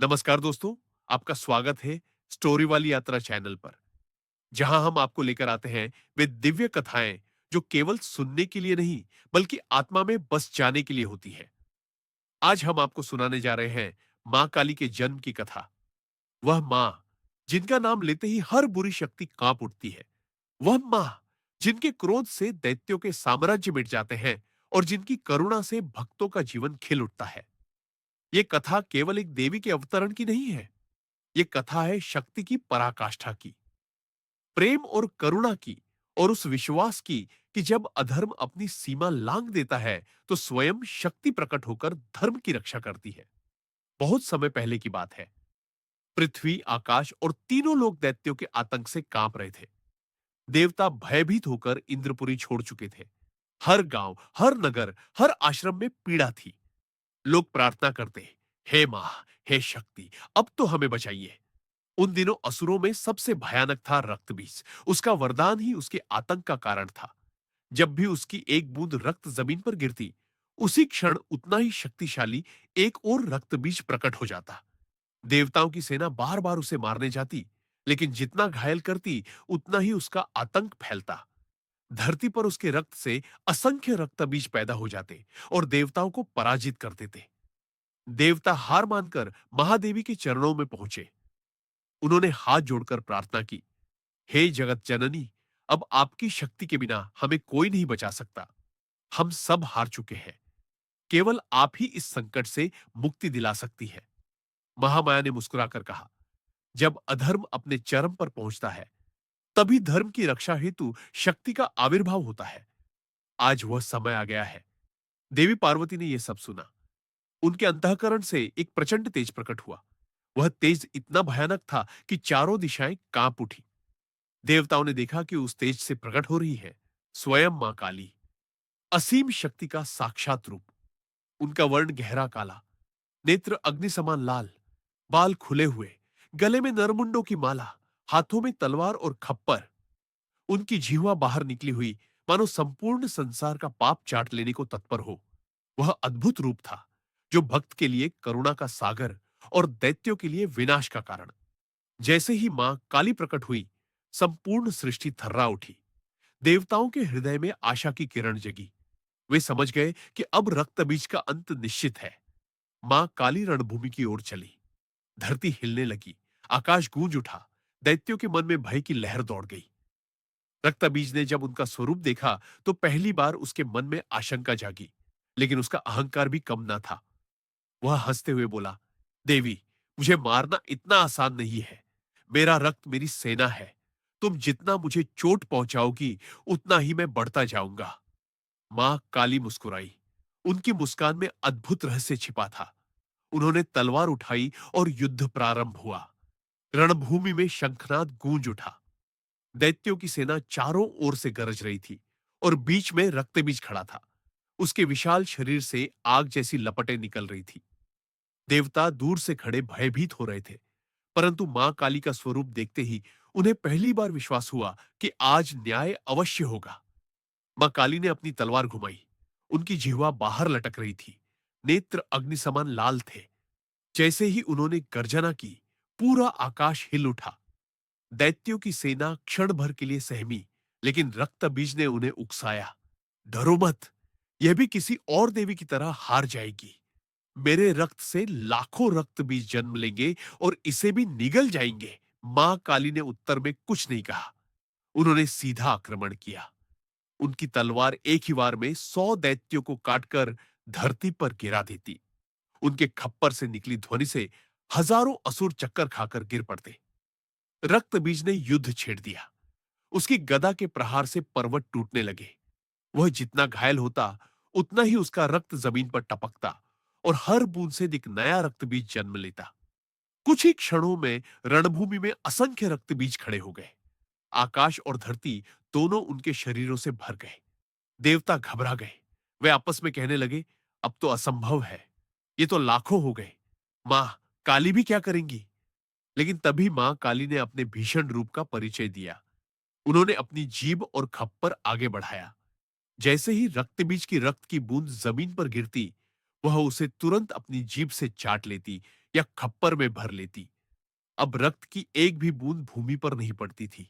नमस्कार दोस्तों, आपका स्वागत है स्टोरी वाली यात्रा चैनल पर, जहां हम आपको लेकर आते हैं वे दिव्य कथाएं जो केवल सुनने के लिए नहीं, बल्कि आत्मा में बस जाने के लिए होती है। आज हम आपको सुनाने जा रहे हैं मां काली के जन्म की कथा। वह मां जिनका नाम लेते ही हर बुरी शक्ति कांप उठती है। वह मां जिनके क्रोध से दैत्यों के साम्राज्य मिट जाते हैं और जिनकी करुणा से भक्तों का जीवन खिल उठता है। ये कथा केवल एक देवी के अवतरण की नहीं है। ये कथा है शक्ति की पराकाष्ठा की, प्रेम और करुणा की, और उस विश्वास की कि जब अधर्म अपनी सीमा लांघ देता है तो स्वयं शक्ति प्रकट होकर धर्म की रक्षा करती है। बहुत समय पहले की बात है। पृथ्वी, आकाश और तीनों लोग दैत्यों के आतंक से कांप रहे थे। देवता भयभीत होकर इंद्रपुरी छोड़ चुके थे। हर गांव, हर नगर, हर आश्रम में पीड़ा थी। लोग प्रार्थना करते, हे मां, हे शक्ति, अब तो हमें बचाइए। उन दिनों असुरों में सबसे भयानक था रक्तबीज। उसका वरदान ही उसके आतंक का कारण था। जब भी उसकी एक बूंद रक्त जमीन पर गिरती, उसी क्षण उतना ही शक्तिशाली एक और रक्तबीज प्रकट हो जाता। देवताओं की सेना बार बार उसे मारने जाती, लेकिन जितना घायल करती, उतना ही उसका आतंक फैलता। धरती पर उसके रक्त से असंख्य रक्तबीज पैदा हो जाते और देवताओं को पराजित कर देते। देवता हार मानकर महादेवी के चरणों में पहुंचे। उन्होंने हाथ जोड़कर प्रार्थना की, हे जगत जननी, अब आपकी शक्ति के बिना हमें कोई नहीं बचा सकता। हम सब हार चुके हैं। केवल आप ही इस संकट से मुक्ति दिला सकती है। महामाया ने मुस्कुराकर कहा, जब अधर्म अपने चरम पर पहुंचता है, तभी धर्म की रक्षा हेतु शक्ति का आविर्भाव होता है। आज वह समय आ गया है। देवी पार्वती ने यह सब सुना। उनके अंतःकरण से एक प्रचंड तेज प्रकट हुआ। वह तेज इतना भयानक था कि चारों दिशाएं कांप उठी। देवताओं ने देखा कि उस तेज से प्रकट हो रही है स्वयं मां काली, असीम शक्ति का साक्षात रूप। उनका वर्ण गहरा काला, नेत्र अग्नि समान लाल, बाल खुले हुए, गले में नरमुंडों की माला, हाथों में तलवार और खप्पर। उनकी जीवा बाहर निकली हुई, मानो संपूर्ण संसार का पाप चाट लेने को तत्पर हो। वह अद्भुत रूप था, जो भक्त के लिए करुणा का सागर और दैत्यों के लिए विनाश का कारण। जैसे ही मां काली प्रकट हुई, संपूर्ण सृष्टि थर्रा उठी। देवताओं के हृदय में आशा की किरण जगी। वे समझ गए कि अब रक्त बीज का अंत निश्चित है। मां काली रणभूमि की ओर चली। धरती हिलने लगी, आकाश गूंज उठा। दैत्यों के मन में भय की लहर दौड़ गई। रक्त बीज ने जब उनका स्वरूप देखा, तो पहली बार उसके मन में आशंका जागी, लेकिन उसका अहंकार भी कम ना था। वह हंसते हुए बोला, देवी, मुझे मारना इतना आसान नहीं है। मेरा रक्त मेरी सेना है। तुम जितना मुझे चोट पहुंचाओगी, उतना ही मैं बढ़ता जाऊंगा। मां काली मुस्कुराई। उनकी मुस्कान में अद्भुत रहस्य छिपा था। उन्होंने तलवार उठाई और युद्ध प्रारंभ हुआ। रणभूमि में शंखनाद गूंज उठा। दैत्यों की सेना चारों ओर से गरज रही थी और बीच में रक्तबीज खड़ा था। उसके विशाल शरीर से आग जैसी लपटें निकल रही थी। देवता दूर से खड़े भयभीत हो रहे थे, परंतु मां काली का स्वरूप देखते ही उन्हें पहली बार विश्वास हुआ कि आज न्याय अवश्य होगा। मां काली ने अपनी तलवार घुमाई। उनकी जिह्वा बाहर लटक रही थी। नेत्र अग्नि समान लाल थे। जैसे ही उन्होंने गर्जना की, पूरा आकाश हिल उठा। दैत्यों की सेना क्षण भर के लिए सहमी, लेकिन रक्त बीज ने उन्हें उकसाया। डरो मत, यह भी किसी और देवी की तरह हार जाएगी। मेरे रक्त से लाखों रक्त बीज जन्म लेंगे और इसे भी निगल जाएंगे। मां काली ने उत्तर में कुछ नहीं कहा। उन्होंने सीधा आक्रमण किया। उनकी तलवार एक ही वार में 100 दैत्यों को काटकर धरती पर गिरा देती। उनके खप्पर से निकली ध्वनि से हजारों असुर चक्कर खाकर गिर पड़ते। रक्त बीज ने युद्ध छेड़ दिया। उसकी गदा के प्रहार से पर्वत टूटने लगे। वह जितना घायल होता, उतना ही उसका रक्त जमीन पर टपकता और हर बूंद से एक नया रक्त बीज जन्म लेता। कुछ ही क्षणों में रणभूमि में असंख्य रक्त बीज खड़े हो गए। आकाश और धरती दोनों उनके शरीरों से भर गए। देवता घबरा गए। वे आपस में कहने लगे, अब तो असंभव है। ये तो लाखों हो गए। मां काली भी क्या करेंगी? लेकिन तभी मां काली ने अपने भीषण रूप का परिचय दिया। उन्होंने अपनी जीभ और खप्पर आगे बढ़ाया। जैसे ही रक्त बीज की रक्त की बूंद जमीन पर गिरती, वह उसे तुरंत अपनी जीभ से चाट लेती, या खप्पर में भर लेती। अब रक्त की एक भी बूंद भूमि पर नहीं पड़ती थी।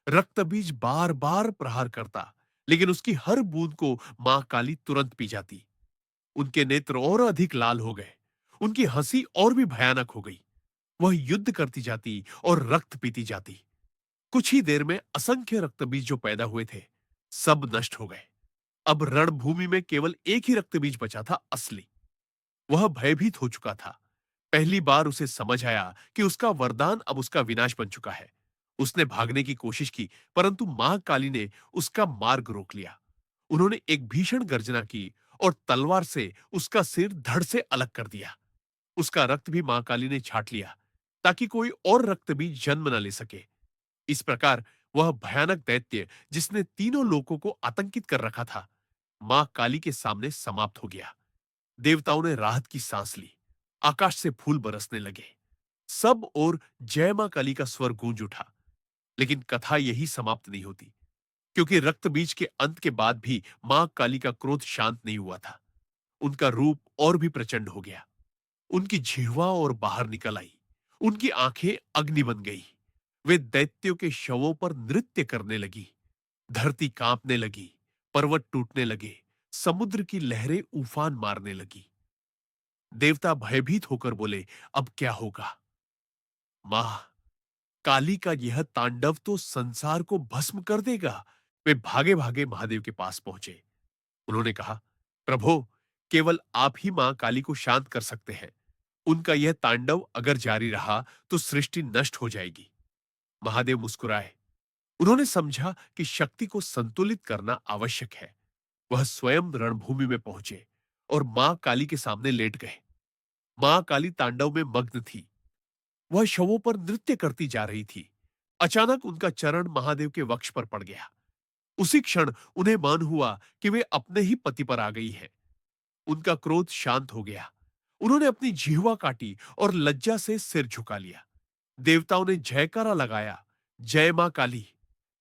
रक्त बीज बार बार प्रहार करता, लेकिन उसकी हर बूंद को मां काली तुरंत पी जाती। उनके नेत्र और अधिक लाल हो गए। उनकी हंसी और भी भयानक हो गई। वह युद्ध करती जाती और रक्त पीती जाती। कुछ ही देर में असंख्य रक्तबीज जो पैदा हुए थे, सब नष्ट हो गए। अब रणभूमि में केवल एक ही रक्तबीज बचा था, असली। वह भयभीत हो चुका था। पहली बार उसे समझ आया कि उसका वरदान अब उसका विनाश बन चुका है। उसने भागने की कोशिश की, परंतु मां काली ने उसका मार्ग रोक लिया। उन्होंने एक भीषण गर्जना की और तलवार से उसका सिर धड़ से अलग कर दिया। उसका रक्त भी मां काली ने छाट लिया, ताकि कोई और रक्त भी जन्म न ले सके। इस प्रकार वह भयानक दैत्य, जिसने तीनों लोगों को आतंकित कर रखा था, मां काली के सामने समाप्त हो गया। देवताओं ने राहत की सांस ली। आकाश से फूल बरसने लगे। सब और जय मां काली का स्वर गूंज उठा। लेकिन कथा यही समाप्त नहीं होती, क्योंकि रक्त बीज के अंत के बाद भी मां काली का क्रोध शांत नहीं हुआ था। उनका रूप और भी प्रचंड हो गया। उनकी जिह्वा और बाहर निकल आई। उनकी आंखें अग्नि बन गई। वे दैत्यों के शवों पर नृत्य करने लगी। धरती कांपने लगी। पर्वत टूटने लगे। समुद्र की लहरें उफान मारने लगी। देवता भयभीत होकर बोले, अब क्या होगा? मां काली का यह तांडव तो संसार को भस्म कर देगा। वे भागे भागे महादेव के पास पहुंचे। उन्होंने कहा, प्रभु, केवल आप ही मां काली को शांत कर सकते हैं। उनका यह तांडव अगर जारी रहा तो सृष्टि नष्ट हो जाएगी। महादेव मुस्कुराए। उन्होंने समझा कि शक्ति को संतुलित करना आवश्यक है। वह स्वयं रणभूमि में पहुंचे और मां काली के सामने लेट गए। मां काली तांडव में मग्न थी। वह शवों पर नृत्य करती जा रही थी। अचानक उनका चरण महादेव के वक्ष पर पड़ गया। उसी क्षण उन्हें मान हुआ कि वे अपने ही पति पर आ गई हैं। उनका क्रोध शांत हो गया। उन्होंने अपनी जिह्वा काटी और लज्जा से सिर झुका लिया। देवताओं ने जयकारा लगाया, जय मां काली,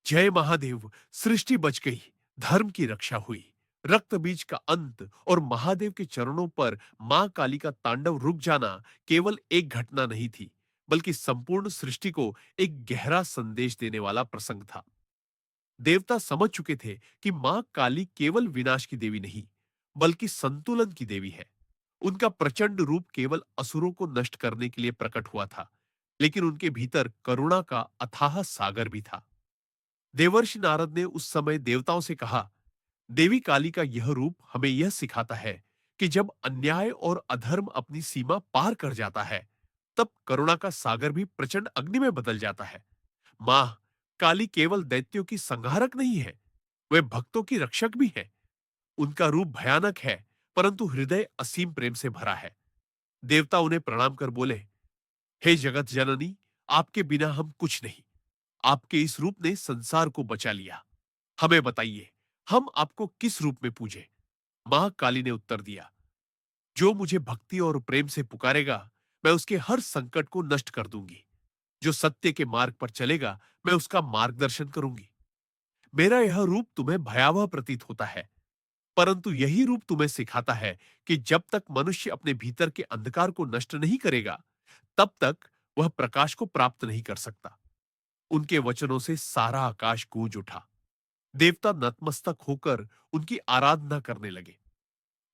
जय महादेव, सृष्टि बच गई, धर्म की रक्षा हुई। रक्त बीज का अंत और महादेव के चरणों पर मां काली का तांडव रुक जाना केवल एक घटना नहीं थी, बल्कि संपूर्ण सृष्टि को एक गहरा संदेश देने वाला प्रसंग था। देवता समझ चुके थे कि मां काली केवल विनाश की देवी नहीं, बल्कि संतुलन की देवी है। उनका प्रचंड रूप केवल असुरों को नष्ट करने के लिए प्रकट हुआ था, लेकिन उनके भीतर करुणा का अथाह सागर भी था। देवर्षि नारद ने उस समय देवताओं से कहा, देवी काली का यह रूप हमें यह सिखाता है कि जब अन्याय और अधर्म अपनी सीमा पार कर जाता है, तब करुणा का सागर भी प्रचंड अग्नि में बदल जाता है। मां काली केवल दैत्यों की संहारक नहीं है, वे भक्तों की रक्षक भी है। उनका रूप भयानक है, परंतु हृदय असीम प्रेम से भरा है। देवता उन्हें प्रणाम कर बोले, हे जगत जननी, आपके बिना हम कुछ नहीं। आपके इस रूप ने संसार को बचा लिया। हमें बताइए, हम आपको किस रूप में पूजे? मां काली ने उत्तर दिया, जो मुझे भक्ति और प्रेम से पुकारेगा, मैं उसके हर संकट को नष्ट कर दूंगी। जो सत्य के मार्ग पर चलेगा, मैं उसका मार्गदर्शन करूंगी। मेरा यह रूप तुम्हें भयावह प्रतीत होता है, परंतु यही रूप तुम्हें सिखाता है कि जब तक मनुष्य अपने भीतर के अंधकार को नष्ट नहीं करेगा, तब तक वह प्रकाश को प्राप्त नहीं कर सकता। उनके वचनों से सारा आकाश गूंज उठा। देवता नतमस्तक होकर उनकी आराधना करने लगे।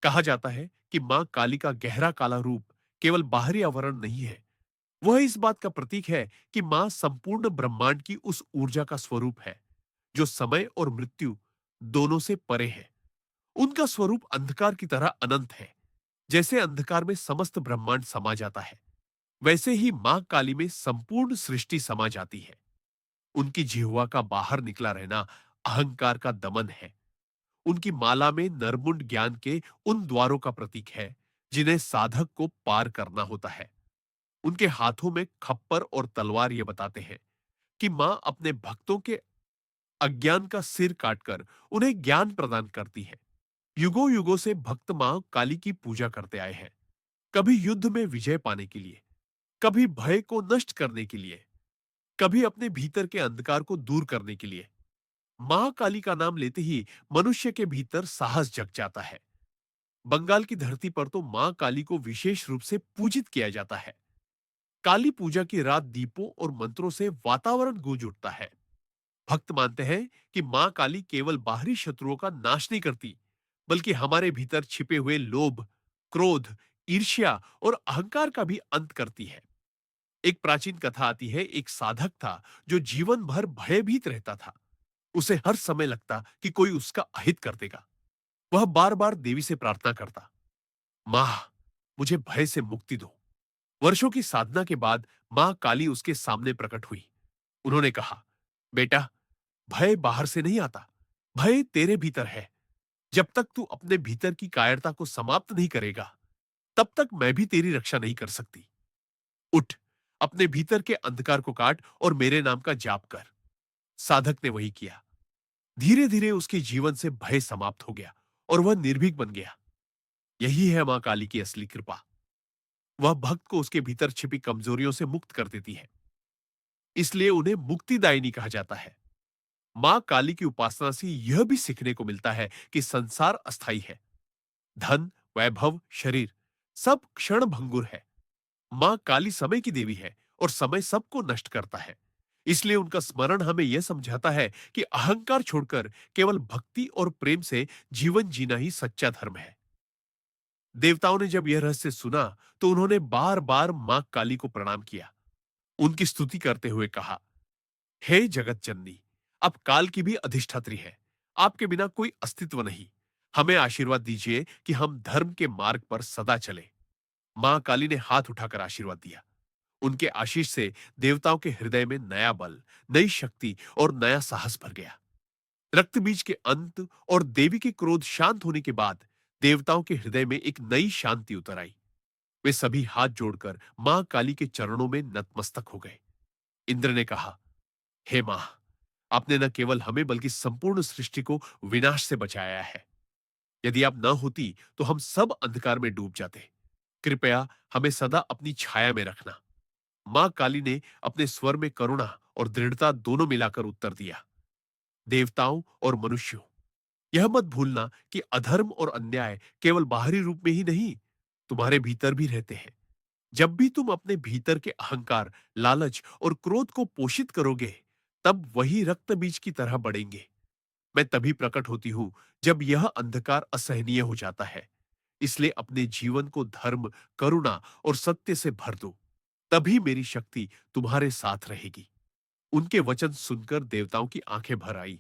कहा जाता है कि मां काली का गहरा काला रूप केवल बाहरी आवरण नहीं है, वह इस बात का प्रतीक है कि मां संपूर्ण ब्रह्मांड की उस ऊर्जा का स्वरूप है, जो समय और मृत्यु दोनों से परे है। उनका स्वरूप अंधकार की तरह अनंत है। जैसे अंधकार में समस्त ब्रह्मांड समा जाता है, वैसे ही मां काली में संपूर्ण सृष्टि समा जाती है। उनकी जिह्वा का बाहर निकला रहना अहंकार का दमन है। उनकी माला में नरमुंड ज्ञान के उन द्वारों का प्रतीक है, जिन्हें साधक को पार करना होता है। उनके हाथों में खप्पर और तलवार ये बताते हैं कि मां अपने भक्तों के अज्ञान का सिर काटकर उन्हें ज्ञान प्रदान करती है। युगों युगों से भक्त मां काली की पूजा करते आए हैं, कभी युद्ध में विजय पाने के लिए, कभी भय को नष्ट करने के लिए, कभी अपने भीतर के अंधकार को दूर करने के लिए। मां काली का नाम लेते ही मनुष्य के भीतर साहस जग जाता है। बंगाल की धरती पर तो मां काली को विशेष रूप से पूजित किया जाता है। काली पूजा की रात दीपों और मंत्रों से वातावरण गूंज उठता है। भक्त मानते हैं कि मां काली केवल बाहरी शत्रुओं का नाश नहीं करती, बल्कि हमारे भीतर छिपे हुए लोभ, क्रोध, ईर्ष्या और अहंकार का भी अंत करती है। एक प्राचीन कथा आती है, एक साधक था जो जीवन भर भयभीत रहता था। उसे हर समय लगता कि कोई उसका अहित कर देगा। वह बार बार देवी से प्रार्थना करता, मां, मुझे भय से मुक्ति दो। वर्षों की साधना के बाद मां काली उसके सामने प्रकट हुई। उन्होंने कहा, बेटा, भय बाहर से नहीं आता, भय तेरे भीतर है। जब तक तू अपने भीतर की कायरता को समाप्त नहीं करेगा, तब तक मैं भी तेरी रक्षा नहीं कर सकती। उठ, अपने भीतर के अंधकार को काट और मेरे नाम का जाप कर। साधक ने वही किया। धीरे धीरे उसके जीवन से भय समाप्त हो गया और वह निर्भीक बन गया। यही है मां काली की असली कृपा। वह भक्त को उसके भीतर छिपी कमजोरियों से मुक्त कर देती है। इसलिए उन्हें मुक्तिदायिनी कहा जाता है। मां काली की उपासना से यह भी सीखने को मिलता है कि संसार अस्थाई है। धन, वैभव, शरीर सब क्षण भंगुर है। मां काली समय की देवी है और समय सबको नष्ट करता है। इसलिए उनका स्मरण हमें यह समझाता है कि अहंकार छोड़कर केवल भक्ति और प्रेम से जीवन जीना ही सच्चा धर्म है। देवताओं ने जब यह रहस्य सुना तो उन्होंने बार बार मां काली को प्रणाम किया। उनकी स्तुति करते हुए कहा, हे जगत जननी, आप काल की भी अधिष्ठात्री है। आपके बिना कोई अस्तित्व नहीं। हमें आशीर्वाद दीजिए कि हम धर्म के मार्ग पर सदा चले। मां काली ने हाथ उठाकर आशीर्वाद दिया। उनके आशीष से देवताओं के हृदय में नया बल, नई शक्ति और नया साहस भर गया। रक्त बीज के अंत और देवी के क्रोध शांत होने के बाद देवताओं के हृदय में एक नई शांति उतर आई। वे सभी हाथ जोड़कर मां काली के चरणों में नतमस्तक हो गए। इंद्र ने कहा, हे मां, आपने न केवल हमें बल्कि संपूर्ण सृष्टि को विनाश से बचाया है। यदि आप न होती तो हम सब अंधकार में डूब जाते। कृपया हमें सदा अपनी छाया में रखना। मां काली ने अपने स्वर में करुणा और दृढ़ता दोनों मिलाकर उत्तर दिया, देवताओं और मनुष्यों, यह मत भूलना कि अधर्म और अन्याय केवल बाहरी रूप में ही नहीं, तुम्हारे भीतर भी रहते हैं। जब भी तुम अपने भीतर के अहंकार, लालच और क्रोध को पोषित करोगे, तब वही रक्त बीज की तरह बढ़ेंगे। मैं तभी प्रकट होती हूं जब यह अंधकार असहनीय हो जाता है। इसलिए अपने जीवन को धर्म, करुणा और सत्य से भर दो। तभी मेरी शक्ति तुम्हारे साथ रहेगी। उनके वचन सुनकर देवताओं की आंखें भर आई।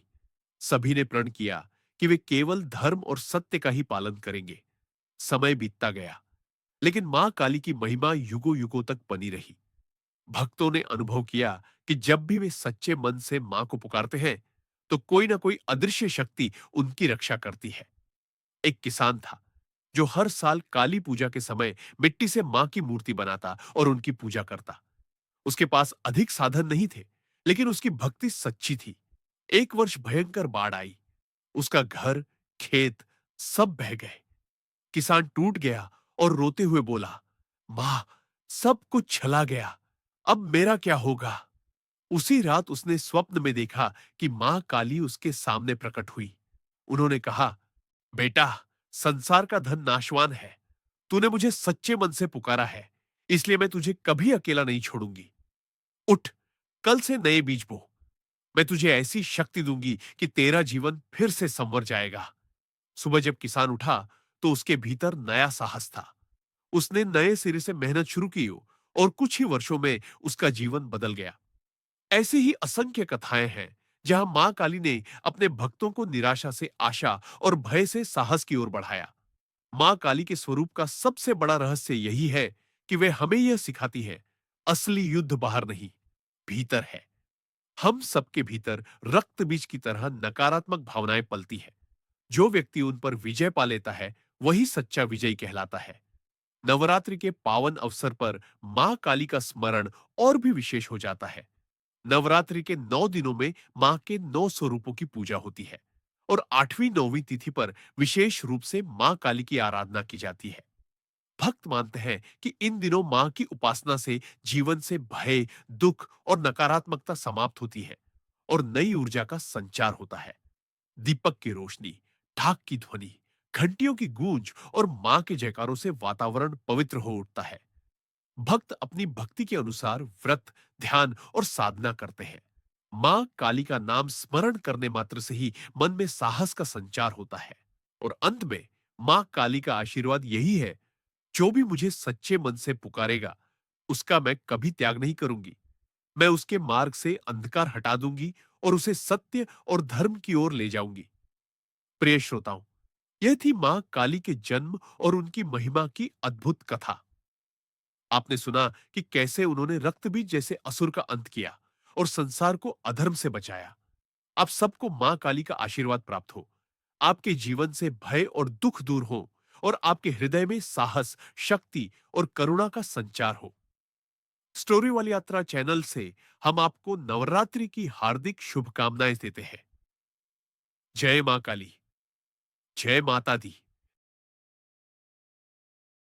सभी ने प्रण किया कि वे केवल धर्म और सत्य का ही पालन करेंगे। समय बीतता गया, लेकिन मां काली की महिमा युगों युगों तक बनी रही। भक्तों ने अनुभव किया कि जब भी वे सच्चे मन से मां को पुकारते हैं, तो कोई ना कोई अदृश्य शक्ति उनकी रक्षा करती है। एक किसान था जो हर साल काली पूजा के समय मिट्टी से मां की मूर्ति बनाता और उनकी पूजा करता। उसके पास अधिक साधन नहीं थे, लेकिन उसकी भक्ति सच्ची थी। एक वर्ष भयंकर बाढ़ आई। उसका घर, खेत सब बह गए। किसान टूट गया और रोते हुए बोला, मां, सब कुछ चला गया, अब मेरा क्या होगा? उसी रात उसने स्वप्न में देखा कि मां काली उसके सामने प्रकट हुई। उन्होंने कहा, बेटा, संसार का धन नाशवान है। तूने मुझे सच्चे मन से पुकारा है, इसलिए मैं तुझे कभी अकेला नहीं छोड़ूंगी। उठ, कल से नए बीज बो। मैं तुझे ऐसी शक्ति दूंगी कि तेरा जीवन फिर से संवर जाएगा। सुबह जब किसान उठा तो उसके भीतर नया साहस था। उसने नए सिरे से मेहनत शुरू की और कुछ ही वर्षों में उसका जीवन बदल गया। ऐसी ही असंख्य कथाएं हैं जहां मां काली ने अपने भक्तों को निराशा से आशा और भय से साहस की ओर बढ़ाया। मां काली के स्वरूप का सबसे बड़ा रहस्य यही है कि वे हमें यह सिखाती है, असली युद्ध बाहर नहीं, भीतर है। हम सबके भीतर रक्त बीज की तरह नकारात्मक भावनाएं पलती है। जो व्यक्ति उन पर विजय पा लेता है, वही सच्चा विजयी कहलाता है। नवरात्रि के पावन अवसर पर मां काली का स्मरण और भी विशेष हो जाता है। नवरात्रि के 9 दिनों में मां के 9 स्वरूपों की पूजा होती है और 8वीं 9वीं तिथि पर विशेष रूप से मां काली की आराधना की जाती है। भक्त मानते हैं कि इन दिनों मां की उपासना से जीवन से भय, दुख और नकारात्मकता समाप्त होती है और नई ऊर्जा का संचार होता है। दीपक की रोशनी, ढाक की ध्वनि, घंटियों की गूंज और मां के जयकारों से वातावरण पवित्र हो उठता है। भक्त अपनी भक्ति के अनुसार व्रत, ध्यान और साधना करते हैं। मां काली का नाम स्मरण करने मात्र से ही मन में साहस का संचार होता है। और अंत में मां काली का आशीर्वाद यही है, जो भी मुझे सच्चे मन से पुकारेगा, उसका मैं कभी त्याग नहीं करूंगी। मैं उसके मार्ग से अंधकार हटा दूंगी और उसे सत्य और धर्म की ओर ले जाऊंगी। प्रिय श्रोताओं, यह थी मां काली के जन्म और उनकी महिमा की अद्भुत कथा। आपने सुना कि कैसे उन्होंने रक्तबीज जैसे असुर का अंत किया और संसार को अधर्म से बचाया। आप सबको मां काली का आशीर्वाद प्राप्त हो। आपके जीवन से भय और दुख दूर हो और आपके हृदय में साहस, शक्ति और करुणा का संचार हो। स्टोरी वाली यात्रा चैनल से हम आपको नवरात्रि की हार्दिक शुभकामनाएं देते हैं। जय मां काली, जय माता दी।